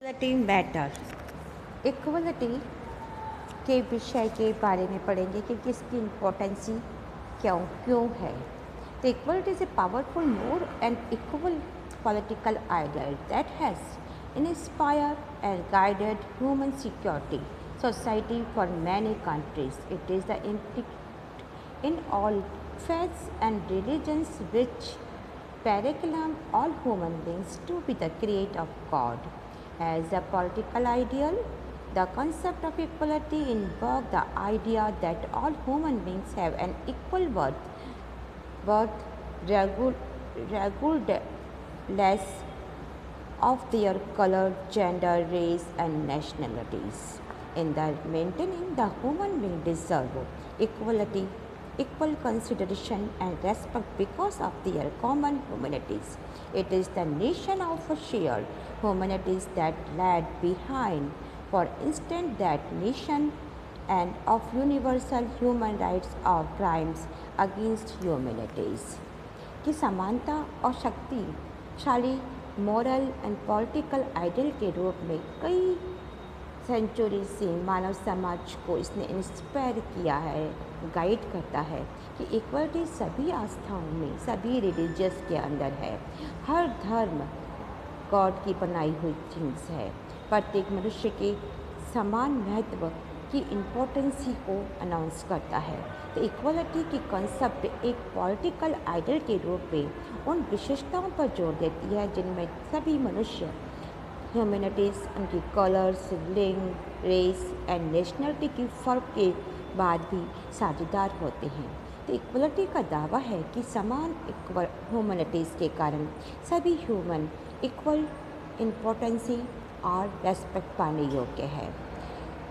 Equality matter. Equality के विषय के बारे में पढ़ेंगे कि किसकी इम्पोर्टेंसी क्यों क्यों है। तो equality is a powerful more and equal political ideal that has inspired and guided human security society for many countries. It is the in all faiths and religions which proclaim all human beings to be the creator of God. As a political ideal, the concept of equality invokes the idea that all human beings have an equal worth regardless of their color, gender, race, and nationalities. In the maintaining the human being deserve equality, equal consideration and respect because of their common humanities. It is the nation of shared humanities that lag behind, for instance, that nation and of universal human rights or crimes against humanities. कि समानता और शक्तिशाली moral and political ideal के रूप में कई century से मानव समाज को इसने इंस्पायर किया है, गाइड करता है कि इक्वलिटी सभी आस्थाओं में, सभी रिलीजियस के अंदर है। हर धर्म गॉड की बनाई हुई थिंग्स है। प्रत्येक मनुष्य के समान महत्व की इम्पोर्टेंसी को अनाउंस करता है। तो इक्वलिटी की कॉन्सेप्ट एक पॉलिटिकल आइडियल के रूप में उन विशेषताओं पर जोर देती है जिनमें सभी मनुष्य ह्यूमैनिटीज़, उनकी कलर्स, लिंग, रेस एंड नेशनलिटी की फ़र्क के बाद भी साझेदार होते हैं। तो इक्वलिटी का दावा है कि समान ह्यूमैनिटीज़ के कारण सभी ह्यूमन इक्वल इम्पोर्टेंसी और रेस्पेक्ट पाने योग्य है।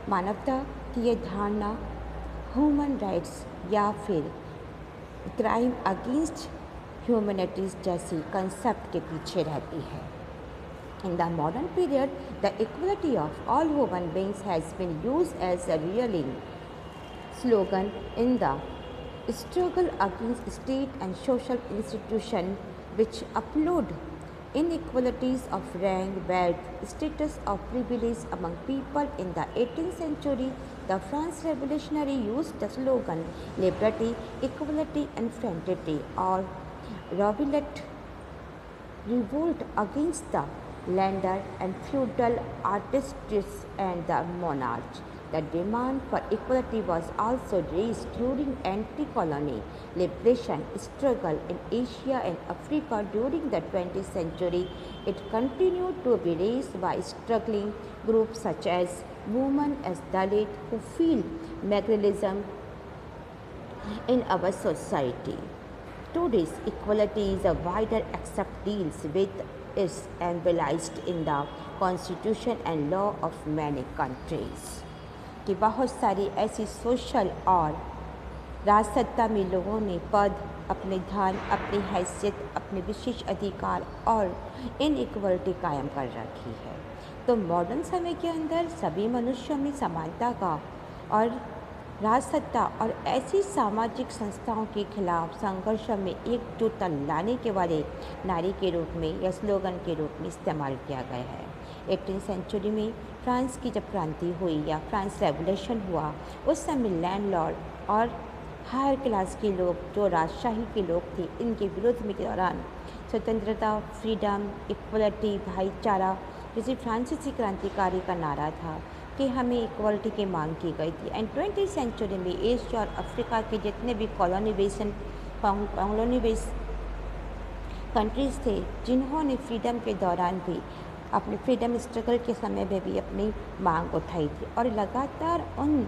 मानवता की ये धारणा ह्यूमन राइट्स या फिर क्राइम अगेंस्ट ह्यूमैनिटीज़ जैसी कंसेप्ट के पीछे रहती है। In the modern period, the equality of all human beings has been used as a rallying slogan in the struggle against state and social institutions which uphold inequalities of rank, wealth, status or privilege among people. In the 18th century, the French Revolutionary used the slogan liberty, equality and fraternity or revolt against the landed and feudal aristocrats and the monarchs. The demand for equality was also raised during anti-colony liberation struggle in Asia and Africa during the 20th century. It continued to be raised by struggling groups such as women as Dalit who feel marginalism in our society. Today's equality is a wider accept deals with is embellished in the constitution and law of many countries. कि बहुत सारी ऐसी social और राजसत्ता में लोगों ने पद, अपने धन, अपनी हैसियत, अपने विशेष अधिकार और इनइक्वलिटी कायम कर रखी है। तो मॉडर्न समय के अंदर सभी मनुष्यों में समानता का और राजसत्ता और ऐसी सामाजिक संस्थाओं के खिलाफ संघर्ष में एकजुटता लाने के वाले नारी के रूप में या स्लोगन के रूप में इस्तेमाल किया गया है। 18th सेंचुरी में फ्रांस की जब क्रांति हुई या फ्रांस रेवोल्यूशन हुआ, उस समय लैंडलॉर्ड और हायर क्लास के लोग जो राजशाही के लोग थे, इनके विरोध में के दौरान स्वतंत्रता, फ्रीडम, इक्वलिटी, भाईचारा जैसे फ्रांसीसी क्रांतिकारी का नारा था कि हमें इक्वलिटी की मांग की गई थी। एंड 20th सेंचुरी में एशिया और अफ्रीका के जितने भी कॉलोनी बेस्ड कंट्रीज़ थे, जिन्होंने फ्रीडम के दौरान भी अपने फ्रीडम स्ट्रगल के समय में भी अपनी मांग उठाई थी और लगातार उन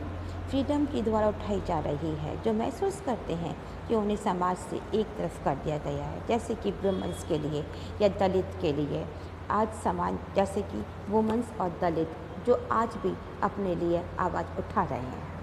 फ्रीडम के द्वारा उठाई जा रही है जो महसूस करते हैं कि उन्हें समाज से एक तरफ कर दिया गया है, जैसे कि वुमेंस के लिए या दलित के लिए आज समान, जैसे कि वुमेंस और दलित जो आज भी अपने लिए आवाज़ उठा रहे हैं।